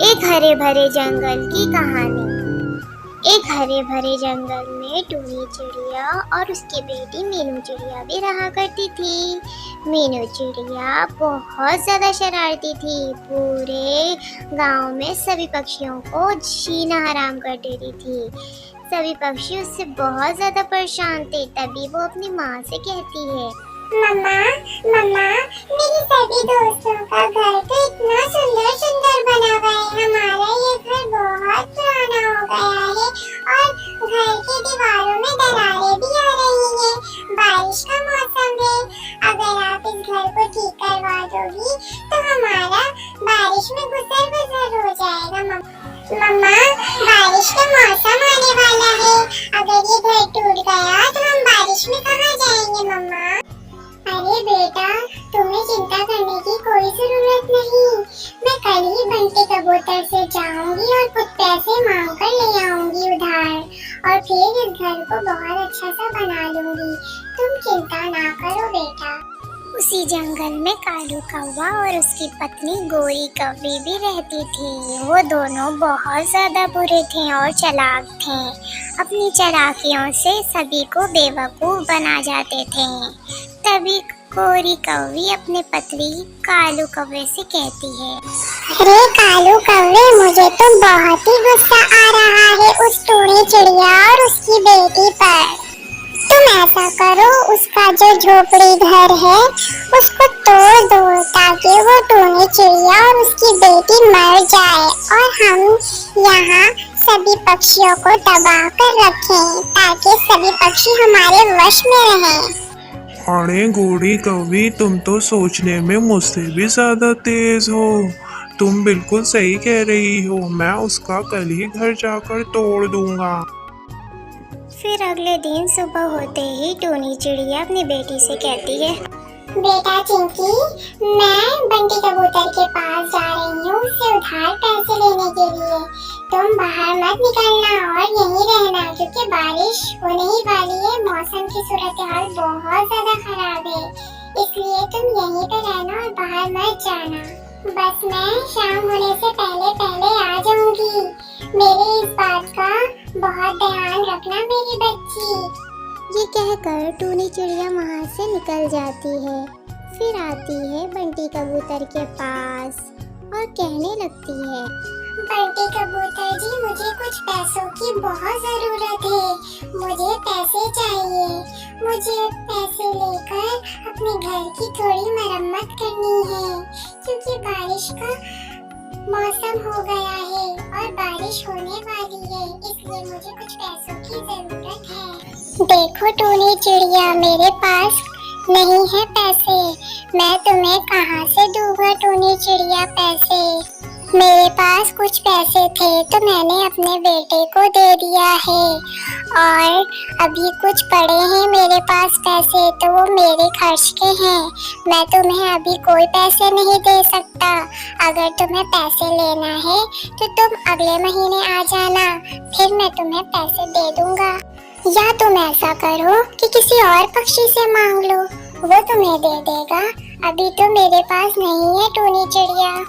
एक हरे भरे जंगल की कहानी। एक हरे भरे जंगल में टूनी चिड़िया और उसकी बेटी मीनू चिड़िया भी रहा करती थी। मीनू चिड़िया बहुत ज़्यादा शरारती थी। पूरे गांव में सभी पक्षियों को जीना हराम कर देती थी। सभी पक्षी उससे बहुत ज़्यादा परेशान थे। तभी वो अपनी माँ से कहती है, मम्मा मम्मा मेरे सभी दोस्तों का घर तो इतना सुंदर सुंदर बना हुआ है। हमारा ये घर बहुत पुराना हो गया है और घर की दीवारों में दरारें भी आ रही हैं। बारिश का मौसम है। अगर आप इस घर को ठीक करवा दोगी तो हमारा बारिश में गुजर हो जाएगा। मम्मा बारिश का मौसम आने वाला है। अगर ये घर टूट गया तो हम बारिश में कहाँ जाएंगे मम्मा? अरे बेटा, तुम्हें चिंता करने की कोई जरूरत नहीं। मैं कल ही बंटी कबूतर से जाऊंगी और कुछ पैसे मांग कर ले आऊंगी उधार, और फिर इस घर को बहुत अच्छा सा बना लूंगी। तुम चिंता ना करो बेटा। उसी जंगल में कालू कौवा और उसकी पत्नी गोरी कौवी भी रहती थी। वो दोनों बहुत ज़्यादा बुरे थे और चालाक थे। अपनी चालाकियों से सभी को बेवकूफ़ बना जाते थे। तभी गोरी कौवी अपने पति कालू कौवे से कहती है, अरे कालू कौवे, मुझे तो बहुत ही गुस्सा आ रहा है उस टूनी चिड़िया और उसकी बेटी पर। तुम ऐसा करो, उसका जो झोपड़ी घर है उसको तोड़ दो ताकि वो टूनी चिड़िया और उसकी बेटी मर जाए, और हम यहाँ सभी पक्षियों को दबा कर रखें ताकि सभी पक्षी हमारे वश में रहें। अरे गोरी कौवी, तुम तो सोचने में मुझसे भी ज्यादा तेज हो। तुम बिल्कुल सही कह रही हो। मैं उसका कल ही घर जाकर तोड़ दूंगा। फिर अगले दिन सुबह होते ही टूनी चिड़िया अपनी बेटी से कहती है, बेटा चिंकी, मैं बंटी कबूतर के पास जा रही हूँ उससे उधार पैसे लेने के लिए। तुम बाहर मत निकलना और यहीं रहना, क्योंकि बारिश होने ही वाली है। मौसम की सूरत हाल बहुत ज्यादा खराब है, इसलिए तुम यहीं पे रहना और बाहर मत जाना। बस मैं शाम होने से पहले पहले आ जाऊंगी। मेरी इस बात का बहुत ध्यान रखना मेरी बच्ची। ये कहकर टूनी चिड़िया वहाँ से निकल जाती है। फिर आती है बंटी कबूतर के पास और कहने लगती है, बंटी कबूतर जी, मुझे कुछ पैसों की बहुत जरूरत है। मुझे पैसे चाहिए। मुझे पैसे लेकर अपने घर की थोड़ी मरम्मत करनी है, क्योंकि बारिश का मौसम हो गया है और बारिश होने वाली है, इसलिए मुझे कुछ पैसों की जरूरत है। देखो टूनी चिड़िया, मेरे पास नहीं है पैसे। मैं तुम्हें कहाँ से दूंगा टूनी चिड़िया पैसे? मेरे पास कुछ पैसे थे तो मैंने अपने बेटे को दे दिया है, और अभी कुछ पड़े हैं मेरे पास पैसे, तो वो मेरे खर्च के हैं। मैं तुम्हें अभी कोई पैसे नहीं दे सकता। अगर तुम्हें पैसे लेना है तो तुम अगले महीने आ जाना, फिर मैं तुम्हें पैसे दे दूंगा। या तुम ऐसा करो कि किसी और पक्षी से मांग लो, वो तुम्हें दे देगा। अभी तो मेरे पास नहीं है टूनी चिड़िया।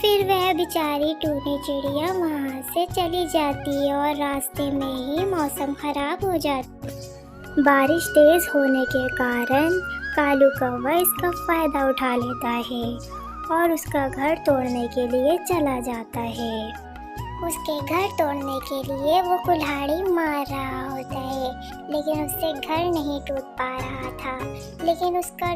फिर वह बेचारी टूनी चिड़िया वहाँ से चली जाती है और रास्ते में ही मौसम खराब हो जाता। बारिश तेज होने के कारण कालू कौवा इसका फायदा उठा लेता है और उसका घर तोड़ने के लिए चला जाता है। उसके घर तोड़ने के लिए वो कुल्हाड़ी मार रहा होता है, लेकिन उससे घर नहीं टूट पा रहा था। लेकिन उसका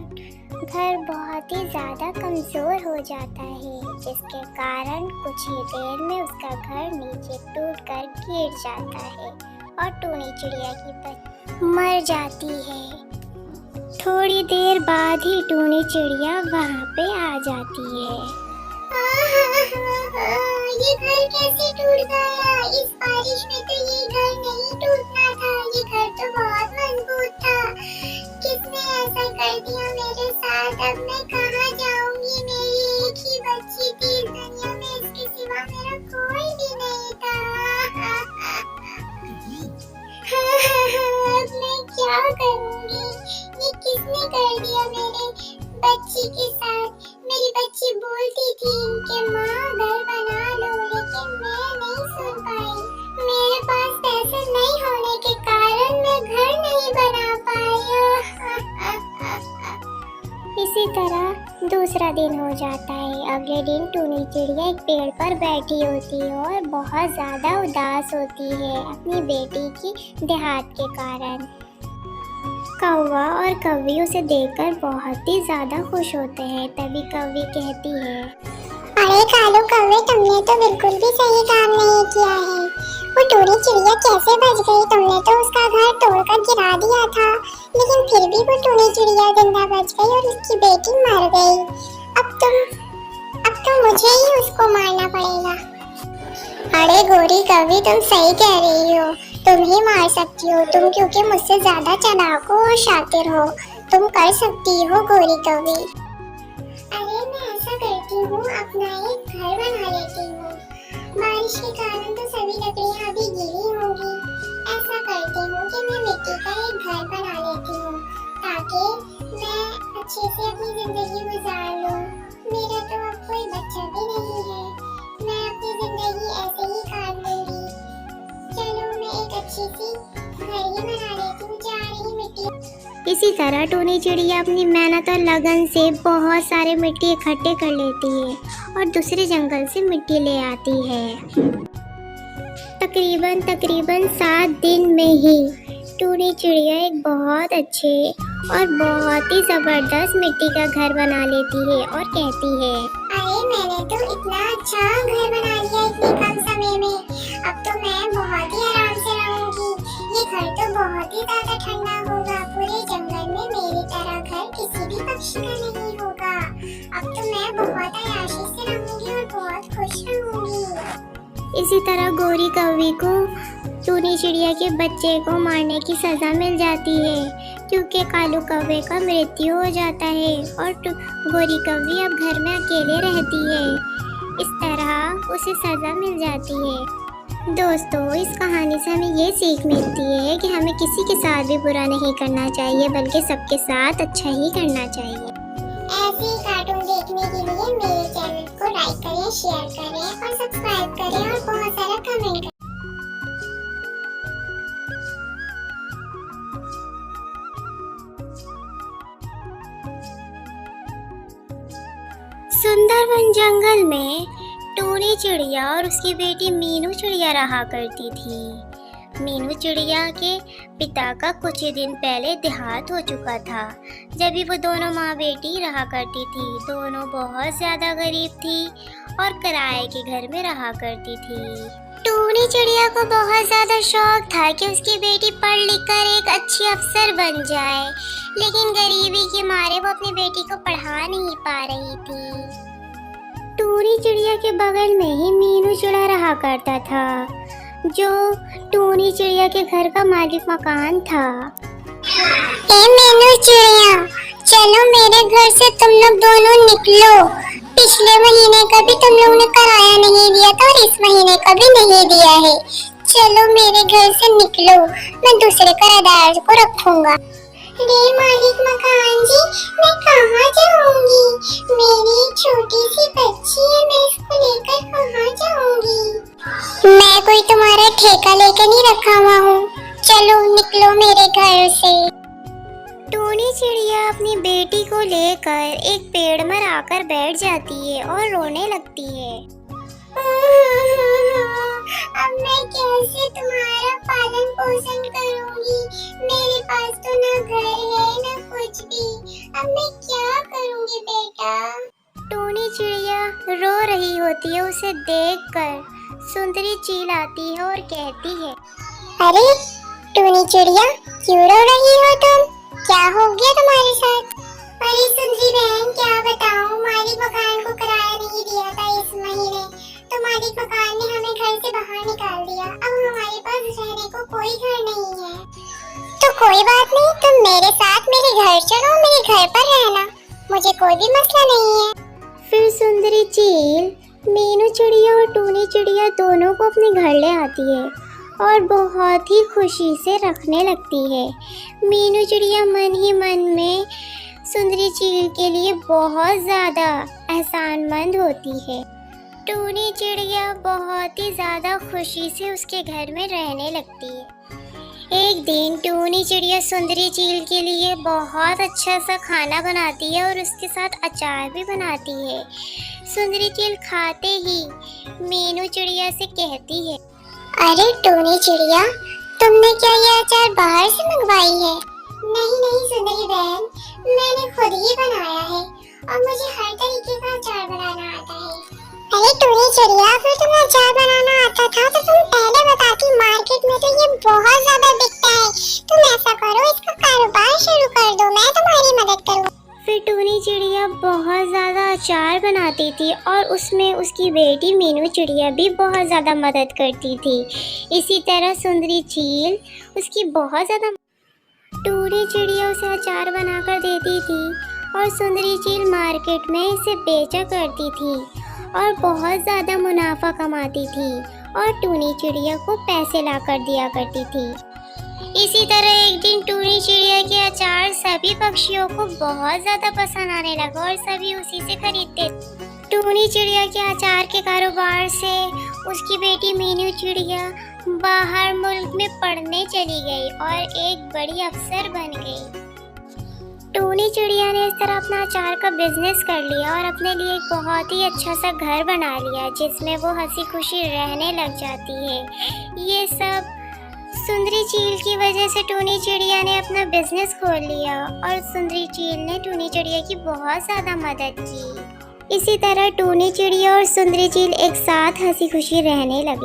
घर बहुत ही ज़्यादा कमज़ोर हो जाता है, जिसके कारण कुछ ही देर में उसका घर नीचे टूटकर गिर जाता है और टूनी चिड़िया की बच्ची मर जाती है। थोड़ी देर बाद ही टूनी चिड़िया वहाँ पे आ जाती है। ये घर कैसे टूट गया? इस बारिश में तो ये घर नहीं टूटना था। ये घर तो बहुत मजबूत था। किसने ऐसा कर दिया मेरे साथ? अब मैं कहाँ जाऊंगी? मेरी एक ही बच्ची थी इस दुनिया में, इसके सिवा मेरा कोई भी नहीं था। अब मैं क्या करूंगी? ये किसने कर दिया मेरे बच्ची के साथ? मेरी बच्ची बोलती थी कि माँ घर बना लो, दूसरा दिन हो जाता है। अगले दिन टूनी चिड़िया एक पेड़ पर बैठी होती है और बहुत ज़्यादा उदास होती है अपनी बेटी की देहात के कारण। कौवा और कौवी उसे देखकर बहुत ही ज़्यादा खुश होते हैं। तभी कौवी कहती है, अरे कालू कौवे, तुमने तो बिल्कुल भी सही काम नहीं किया है। वो टूनी चिड़िया कैसे बच गई? तुमने तो उसका घर तोड़कर गिरा दिया था, लेकिन फिर भी वो टूनी चिड़िया जिंदा बच गई और उसकी बेटी मर गई। अब तो मुझे ही उसको मारना पड़ेगा। अरे गोरी कौवी, तुम सही कह रही हो, तुम ही मार सकती हो। तुम क्योंकि मुझसे ज्यादा चालाक हो और शातिर हो, तुम कर सकती हो गोरी कौवी। अरे मैं ऐसा करती हूँ, अपना एक घर बना लेती हूँ। बारिश के कारण तो सभी लकड़ियाँ अभी गीली होंगी। ऐसा करती हूँ कि मैं मिट्टी का एक घर बना लेती हूँ ताकि मैं अच्छे से अपनी जिंदगी गुजार लूँ। मेरा तो अब कोई बच्चा भी नहीं है, मैं अपनी जिंदगी ऐसे ही काट लूंगी। चलो मैं एक अच्छी सी घर ही बना लेती हूँ। जा रही मिट्टी। इसी तरह टूनी चिड़िया अपनी मेहनत और लगन से बहुत सारे मिट्टी इकट्ठे कर लेती है और दूसरे जंगल से मिट्टी ले आती है। तकरीबन 7 दिन में ही टूनी चिड़िया एक बहुत अच्छे और बहुत ही ज़बरदस्त मिट्टी का घर बना लेती है और कहती है, अरे मैंने तो इतना अच्छा घर बना लिया इतने कम समय में। अब तो मैं बहुत ही आराम से रहूंगी। ये घर तो बहुत ही ज्यादा ठंडा होगा। पूरे जंगल में मेरी तरह घर किसी भी पक्षी का नहीं होगा। अब तो मैं बहुत आयाशी से रहूंगी और बहुत खुश रहूंगी। इसी तरह गोरी कौवी को टूनी चिड़िया के बच्चे को मारने की सज़ा मिल जाती है क्योंकि कालू कौवे का मृत्यु हो जाता है और गोरी कौवी अब घर में अकेले रहती है। इस तरह उसे सज़ा मिल जाती है। दोस्तों, इस कहानी से हमें ये सीख मिलती है कि हमें किसी के साथ भी बुरा नहीं करना चाहिए बल्कि सबके साथ अच्छा ही करना चाहिए। ऐसे ही कार्टून देखने के लिए मेरे चैनल को लाइक करें, शेयर करें और सब्सक्राइब करें और बहुत सारा कमेंट करें। सुंदरवन जंगल में टूनी चिड़िया और उसकी बेटी मीनू चिड़िया रहा करती थी। मीनू चिड़िया के पिता का कुछ ही दिन पहले देहांत हो चुका था। जब भी वो दोनों माँ बेटी रहा करती थी। दोनों बहुत ज़्यादा गरीब थी और किराए के घर में रहा करती थी। टूनी चिड़िया को बहुत ज़्यादा शौक था कि उसकी बेटी पढ़ लिख कर एक अच्छी अफसर बन जाए, लेकिन गरीबी के मारे वो अपनी बेटी को पढ़ा नहीं पा रही थी। टूनी चिड़िया के बगल में ही मीनू चिड़ा रहा करता था, जो टूनी चिड़िया के घर का मालिक मकान था। ए मीनू चिड़िया, चलो मेरे घर से तुम लोग दोनों निकलो। पिछले महीने का भी तुम लोग ने किराया नहीं दिया था और इस महीने का भी नहीं दिया है। चलो मेरे घर से निकलो, मैं दूसरे किराएदार को रखूंगा। अरे मालिक मकान जी, मैं कहाँ जाऊंगी? मेरी छोटी सी बच्ची है, मैं इसको लेकर कहाँ जाऊंगी? मैं कोई तुम्हारा ठेका लेकर नहीं रखा हुआ हूँ। चलो निकलो मेरे घर से। टूनी चिड़िया अपनी बेटी को लेकर एक पेड़ में आकर बैठ जाती है और रोने लगती है। अब मैं कैसे तुम्हारा पालन पोषण करूंगी? मेरे पास तो ना घर है ना कुछ भी। अब मैं क्या करूंगी बेटा? टूनी चिड़िया रो रही होती है। उसे देखकर सुंदरी चील आती है और कहती है, अरे टूनी चिड़िया, क्यों रो रही हो तुम? क्या हो गया तुम्हारे साथ? अरे सुंदरी बहन, क्या बताऊं, मालिक मकान को किराया नहीं दिया था इस महीने, तो मालिक मकान ने हमें घर से बाहर निकाल दिया। अब हमारे पास रहने को कोई घर नहीं है। तो कोई बात नहीं, तुम मेरे साथ मेरे घर चलो, मेरे घर पर रहना, मुझे कोई भी मसला नहीं है। फिर सुंदरी चील मीनू चिड़िया और टूनी चिड़िया दोनों को अपने घर ले आती है और बहुत ही खुशी से रखने लगती है। मीनू चिड़िया मन ही मन में सुंदरी चील के लिए बहुत ज़्यादा एहसानमंद होती है। टूनी चिड़िया बहुत ही ज़्यादा खुशी से उसके घर में रहने लगती है। एक दिन टूनी चिड़िया सुंदरी चील के लिए बहुत अच्छा सा खाना बनाती है और उसके साथ अचार भी बनाती है। सुंदरी चील खाते ही मीनू चिड़िया से कहती है, अरे टूनी चिड़िया, तुमने क्या ये अचार बाहर से मंगवाई है? नहीं नहीं सुंदरी बहन, मैंने खुद ही बनाया है और मुझे हर तरीके का अचार बनाना आता है। अरे टूनी चिड़िया, फिर तुम्हें अचार बनाना आता था तो तुम पहले बताती, मार्केट में तो ये बहुत ज्यादा बिकता है। तुम ऐसा करो, इसका कारोबार शुरू कर दो, मैं तुम्हारी मदद करूँ। फिर टूनी चिड़िया बहुत ज़्यादा अचार बनाती थी और उसमें उसकी बेटी मीनू चिड़िया भी बहुत ज़्यादा मदद करती थी। इसी तरह सुंदरी चील उसकी बहुत ज़्यादा टूनी चिड़िया उसे अचार बनाकर देती थी और सुंदरी चील मार्केट में इसे बेचा करती थी और बहुत ज़्यादा मुनाफा कमाती थी और टूनी चिड़िया को पैसे लाकर दिया करती थी। इसी तरह एक दिन टूनी चिड़िया के अचार सभी पक्षियों को बहुत ज़्यादा पसंद आने लगा और सभी उसी से खरीदते। टूनी चिड़िया के अचार के कारोबार से उसकी बेटी मीनू चिड़िया बाहर मुल्क में पढ़ने चली गई और एक बड़ी अफसर बन गई। टूनी चिड़िया ने इस तरह अपना अचार का बिजनेस कर लिया और अपने लिए एक बहुत ही अच्छा सा घर बना लिया जिसमें वो हंसी खुशी रहने लग जाती है। ये सब सुंदरी चील की वजह से टूनी चिड़िया ने अपना बिजनेस खोल लिया और सुंदरी चील ने टूनी चिड़िया की बहुत ज़्यादा मदद की। इसी तरह टूनी चिड़िया और सुंदरी चील एक साथ हंसी खुशी रहने लगे।